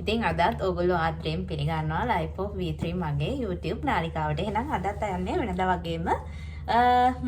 ඉතින් අදත් ඔයගොල්ලෝ ආත්‍රයෙන් පිළිගන්නවා Life of V3 මගේ YouTube නාලිකාවට. එහෙනම් අදත් යන්නේ වෙනදා වගේම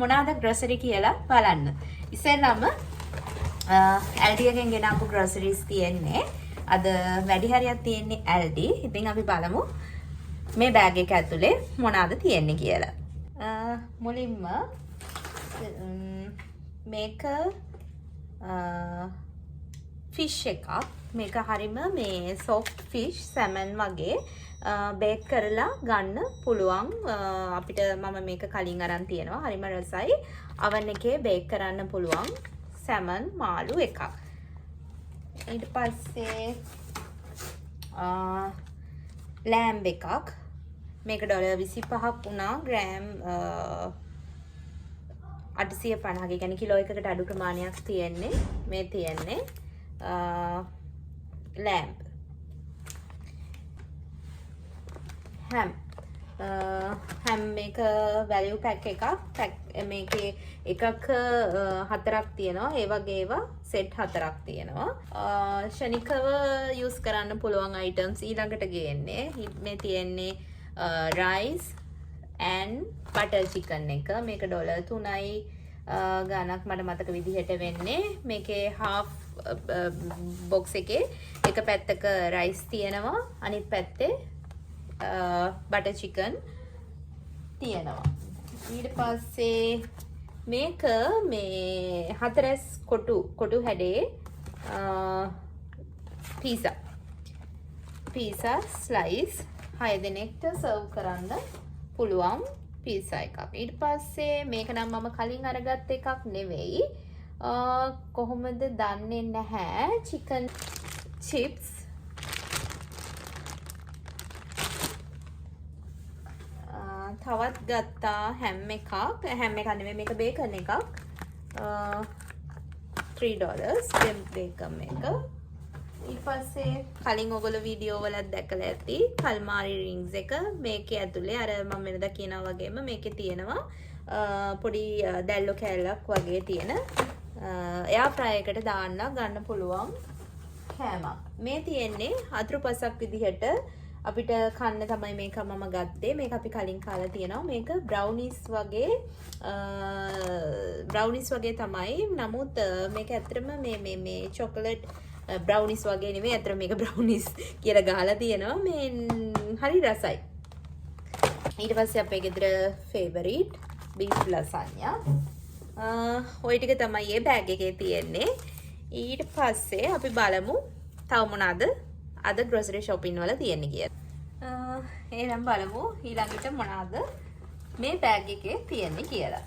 මොනවාද grocery කියලා බලන්න. ඉතින්ම Aldi එකෙන් ගෙනාපු groceries තියෙන්නේ. අද වැඩි හරියක් තියෙන්නේ Aldi. ඉතින් අපි බලමු මේ බෑග් එක ඇතුලේ මොනවාද තියෙන්නේ කියලා. මුලින්ම මේක fish එකක්. මේක හරිම මේ soft fish salmon වගේ බේක් කරලා ගන්න පුළුවන්. අපිට මම මේක කලින් අරන් තියෙනවා. හරිම රසයි. oven එකේ බේක් කරන්න පුළුවන් salmon මාළු එකක්. ඊට පස්සේ lamb එකක්. මේක $25ක් වුණා. ග්‍රෑම් 850 කියන්නේ කිලෝ එකකට අඩු ප්‍රමාණයක් තියෙන්නේ. මේ තියෙන්නේ lamb. ham මේක value pack එකක්. මේකේ එකක 4ක් තියෙනවා. ඒ වගේ ඒවා set 4ක් තියෙනවා. ශනිකව use කරන්න පුළුවන් items ඊළඟට ගේන්නේ. මේ තියෙන්නේ rice and butter chicken එක. මේක $3යි ගානක් මට මතක විදිහට වෙන්නේ. මේකේ half box එකේ එක පැත්තක rice තියෙනවා. අනිත් පැත්තේ butter chicken තියෙනවා. ඊට පස්සේ මේක මේ හතරස් කොටු හැඩේ pizza slice 6 දෙනෙක්ට serve කරන්න පුළුවන් pizza එකක්. ඊට පස්සේ මේක නම් මම කලින් අරගත්ත එකක් නෙවෙයි. කොහොමද දන්නේ නැහැ. chicken chips තවත් ගත්තා හැම් එකක්. හැම් එකක් නෙමෙයි මේක බේකන් එකක්. $3 බේකන් එක. ඊට පස්සේ කලින් ඔයගොල්ලෝ වීඩියෝ වලත් දැකලා ඇති කල්මාරි රින්ග්ස් එක. මේකේ ඇතුලේ අර මම වෙනදා කියනා වගේම මේකේ තියෙනවා පොඩි දැල්ලෝ කෑල්ලක් වගේ තියෙන එයා ෆ්‍රයි එකට දාන්න ගන්න පුළුවන් කෑමක්. මේ තියෙන්නේ අතුරුපසක් විදිහට අපිට කන්න තමයි මේක මම ගත්තේ. මේක අපි කලින් කාලා තියෙනවා. මේක බ්‍රවුනිස් වගේ තමයි. නමුත් මේක ඇත්තටම මේ චොකලට් බ්‍රවුනිස් වගේ නෙමෙයි. ඇත්තටම මේක බ්‍රවුනිස් කියලා ගහලා තියෙනවා. මේ හරි රසයි. ඊට පස්සේ අපේ ගෙදර ෆේවරිට් බීෆ් ලසන්යා. ඔය ටික තමයි මේ බෑග් එකේ තියෙන්නේ. ඊට පස්සේ අපි බලමු තව මොනවාද අද grocery shopping වල තියෙන්නේ කියලා. එහෙනම් බලමු ඊළඟට මොනවාද මේ බෑග් එකේ තියෙන්නේ කියලා.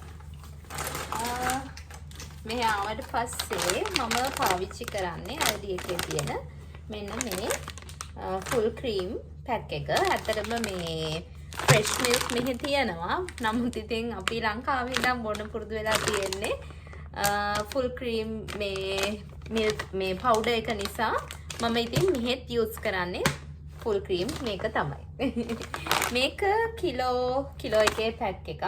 මෙහි ආවට පස්සේ මම පාවිච්චි කරන්නේ Aldi එකේ තියෙන මෙන්න මේ full cream pack එක. ඇත්තටම මේ fresh milk මෙහි තියෙනවා. නමුත් ඉතින් අපි ලංකාවේ ඉඳන් බොන්න පුරුදු වෙලා තියෙන්නේ full cream මේ milk මේ powder එක නිසා මම ඉතින් මෙහෙත් use කරන්නේ full cream මේක තමයි. මේක කිලෝ එකේ පැක් එකක්.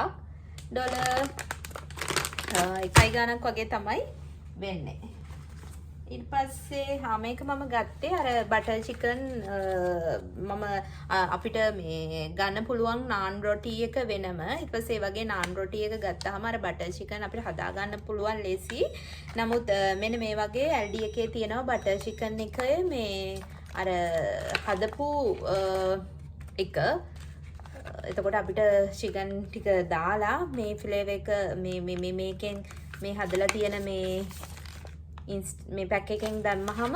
$1 ගානක් වගේ තමයි වෙන්නේ. ඊට පස්සේ මේක මම ගත්තේ අර butter chicken මම අපිට මේ ගන්න පුළුවන් naan roti එක වෙනම. ඊට පස්සේ වගේ naan roti එක ගත්තාම අර butter chicken අපිට හදා ගන්න පුළුවන් ලේසි. නමුත් මෙන්න මේ වගේ Aldi එකේ තියෙනවා butter chicken එක මේ අර හදපු එක. එතකොට අපිට chicken ටික දාලා මේ flavor එක මේකෙන් මේ හදලා තියෙන මේ පැක් එකෙන් දැම්මහම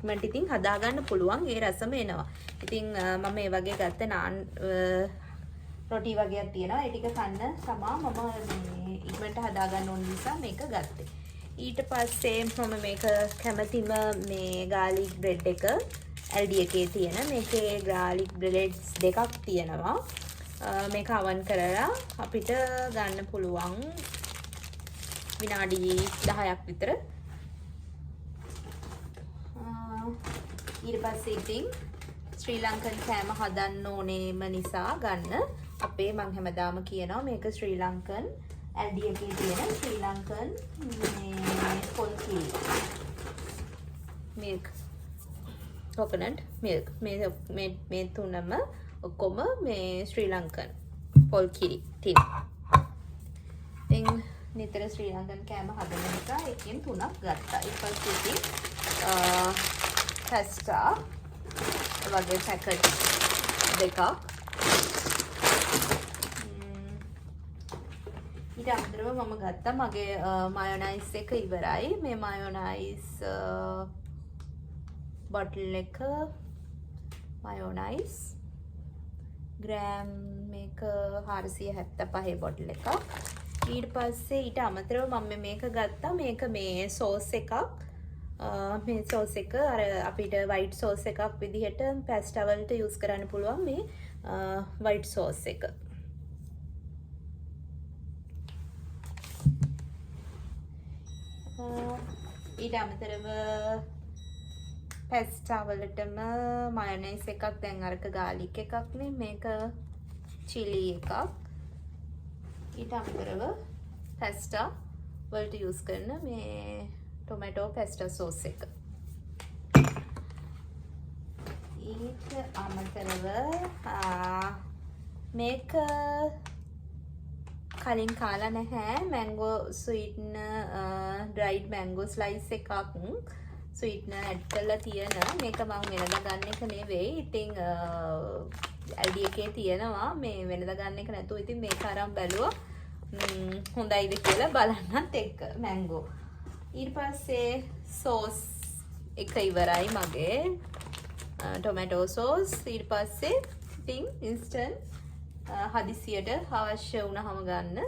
මට ඉතින් හදා ගන්න පුළුවන්. ඒ රසම එනවා. ඉතින් මම මේ වගේ ගත්ත naan රොටි වගේක් තියෙනවා. ඒ ටික කන්න තමයි මම මේ ඉක්මනට හදා ගන්න ඕන නිසා මේක ගත්තේ. ඊට පස්සේ මම මේක කැමතිම මේ garlic bread එක Aldi එකේ තියෙන. මේකේ garlic breads දෙකක් තියෙනවා. මේක oven කරලා අපිට ගන්න පුළුවන් විනාඩි 10ක් විතර. ඊට පස්සේ ඉතින් ශ්‍රී ලංකන් කෑම හදන්න ඕනේම නිසා ගන්න අපේ මං හැමදාම කියනවා මේක ශ්‍රී ලංකන් Aldi එකේ තියෙන ශ්‍රී ලංකන් මේ පොල් milk coconut milk මේ තුනම ඔක්කොම මේ ශ්‍රී ලංකන් පොල් කිරි තින්. ඉතින් නිතර ශ්‍රී ලංකන් කෑම හදන නිසා එකෙන් 3ක් ගත්තා. ඊට පස්සේ ඉතින් පැස්ටා වගේ පැකට් දෙකක්. ඊට අමතරව මම ගත්තා මගේ මයොනයිස් එක ඉවරයි. මේ මයොනයිස් බොටල් එක මයොනයිස් ග්‍රෑම් මේක 475 බොටල් එකක්. ඊට පස්සේ ඊට අමතරව මම මේක ගත්තා. මේක මේ සෝස් එකක්. මේ සෝස් එක අර අපිට වයිට් සෝස් එකක් විදිහට පැස්ටා වලට යූස් කරන්න පුළුවන් මේ වයිට් සෝස් එක. ඊට අමතරව පැස්ටා වලටම මයොනයිස් එකක් දැන් අරක ගාලික් එකක් නේ මේක චිලි එකක්. ඊට අමතරව පැස්ටා වලට යූස් කරන මේ ටොමැටෝ පැස්ටා සෝස් එක. ඊට අමතරව මේක කලින් කාලා නැහැ මැංගෝ ස්වීට්නර් ඩ්‍රයිඩ් මැංගෝ ස්ලයිස් එකක් ස්වීට්නර් ඇඩ් කරලා තියෙන මේක මම වෙනදා ගන්න එක නෙවෙයි. ඉතින් ඇල්ඩි එකේ තියෙනවා මේ වෙනදා ගන්න එක නැතුව ඉතින් මේක අරන් බැලුවා හොඳයිද කියලා බලන්නත් එක්ක මැංගෝ. ඊට පස්සේ සෝස් එක ඉවරයි මගේ ටොමැටෝ සෝස්. ඊට පස්සේ ඉතින් ඉන්ස්ටන්ට් හදිසියට අවශ්‍ය වුණාම ගන්න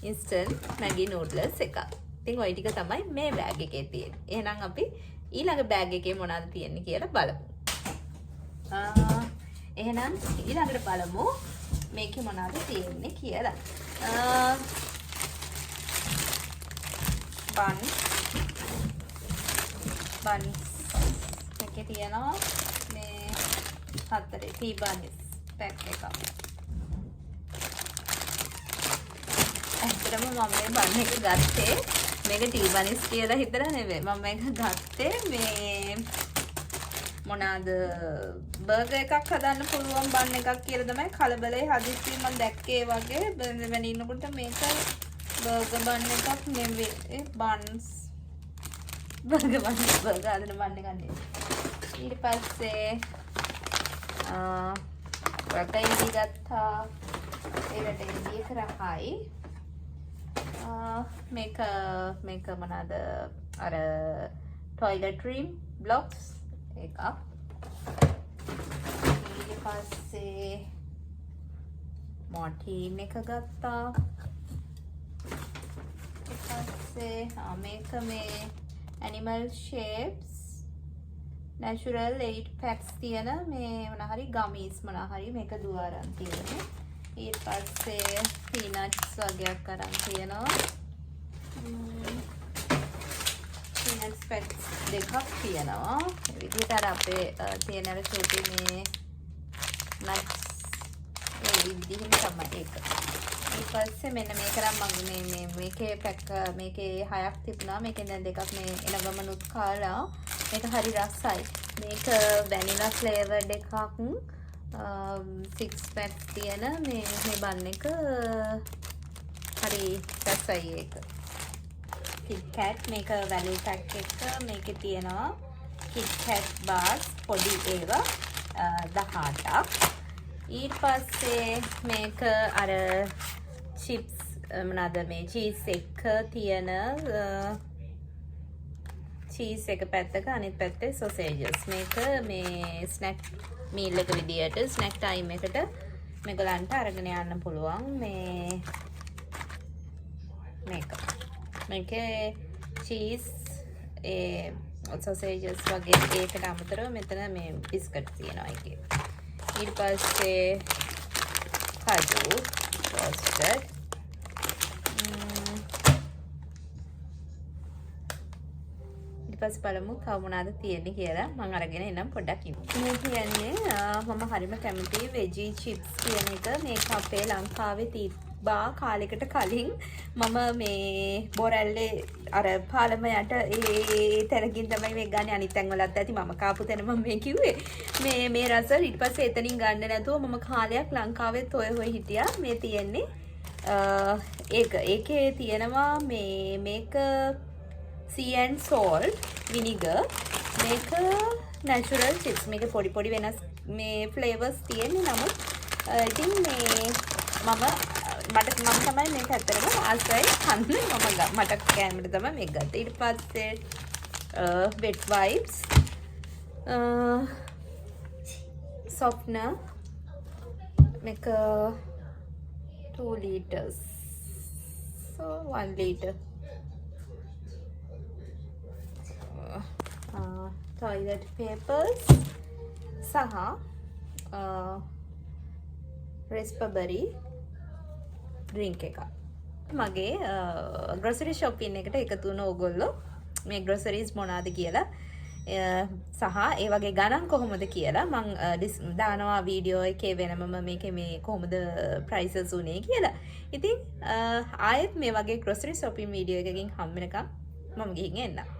ඉන්ස්ටන්ට් මැගි නූඩ්ලස් එකක්. ඉතින් ওই ටික තමයි මේ බෑග් එකේ තියෙන්නේ. එහෙනම් අපි ඊළඟ බෑග් එකේ මොනවද තියෙන්නේ කියලා බලමු. එහෙනම් ඊළඟට බලමු මේකේ මොනවද තියෙන්නේ කියලා. බන් මේකේ තියෙනවා මේ 4 ටී බන්ස් පැක් එකක්. ඇත්තටම මම මේ බන් එක ගත්තේ මේක ටී බන්ස් කියලා හිතලා නෙවෙයි. මම මේක ගත්තේ මේ මොනවාද බර්ගර් එකක් හදන්න පුළුවන් බන් එකක් කියලා තමයි කලබලේ හදිස්සියෙන් මම දැක්කේ වගේ වෙන ඉන්නකොට මේක බර්ගර් බන් එකක් නෙවෙයි බන්ස් බර්ගර් හදන බන් එකක් නෙවෙයි. ඊට පස්සේ රටයිලි ගත්තා. ඒ රටයිලි එක රහයි. මේක මොනවාද අර ටොයිලට් රීම් බ්ලොක්ස් එකක්. ඊට පස්සේ මෝටින් එක ගත්තා. ඊට පස්සේ මේක මේ ඇනිමල් ෂේප්ස් නැචරල් 8 පැක්ස් තියෙන මේ මොන හරි ගමීස් මොන හරි මේක දුව අරන් තියෙන්නේ. ඊට පස්සේ පීනට්ස් වගේක් අරන් තියෙනවා. පීනට්ස් පැක්ස් දෙකක් තියෙනවා. ඒ විදිහට අර අපේ තියෙන අර චෝටි මේ නට්ස් ඒ විදිහින් තමයි ඒක. ඊට පස්සේ මෙන්න මේක නම් මම මේකේ පැක් මේකේ 6ක් තිබුණා. මේකෙන් දැන් දෙකක් මේ එන ගමනුත් කාලා. මේක හරි රසයි. මේක වැනිලා ෆ්ලේවර්ඩ් එකක් 6 පැක් තියෙන මේ බන් එක හරි රසයි ඒක. KitKat මේක වැලු පැක් එක මේකේ තියෙනවා KitKat bars පොඩි ඒවා 18ක්. ඊට පස්සේ මේක අර චිප්ස් මොනවාද මේ චීස් එක තියෙන චීස් එක පැත්තක අනිත් පැත්තේ සොසේජස්. මේක මේ ස්නැක් මීල් එක විදියට ස්නැක් ටයිම් එකට මේගලන්ට අරගෙන යන්න පුළුවන්. මේකේ චීස් ඒ සොසේජස් වගේ ඒකට අමතරව මෙතන මේ බිස්කට් තියෙනවා එකේ. ඊට පස්සේ කජු රෝස්ටඩ් ඊට පස්සේ බලමු තව මොනවද තියෙන්නේ කියලා. මම අරගෙන එනම් පොඩ්ඩක් ඉමු. මේ කියන්නේ මම හරිම කැමතියි වෙජි චිප්ස් කියන එක. මේක අපේ ලංකාවේ තිබ්බා කාලෙකට කලින් මම මේ බොරැල්ලේ අර පාලම යට ඒ තැනකින් තමයි මේ ගන්න අනිත් තැන් වලත් ඇති මම කාපු තැන මම මේ කිව්වේ මේ රස ඊට පස්සේ එතනින් ගන්න නැතුව මම කාලයක් ලංකාවෙත් ඔය හිටියා මේ තියෙන්නේ ඒකේ තියෙනවා මේක sea and salt vinegar මේක natural chips මේක පොඩි වෙනස් මේ flavors තියෙන්නේ නමුත් ඉතින් මේ මම තමයි මේක ඇත්තටම ආසයි කන්නේ මට කැමරේ තමයි මේක ගත්තේ ඊට පස්සේ wet wipes softener මේක 2 liters so 1 liter toilet papers සහ raspberry drink එක මගේ grocery shopping එකට එකතු වුණ ඕගොල්ලෝ මේ groceries මොනවාද කියලා සහ ඒ වගේ ගණන් කොහොමද කියලා මම දානවා වීඩියෝ එකේ වෙනමම මේකේ මේ කොහොමද prices උනේ කියලා. ඉතින් ආයෙත් මේ වගේ grocery shopping වීඩියෝ එකකින් හම්බ වෙනකම් මම ගිහින් එන්නම්.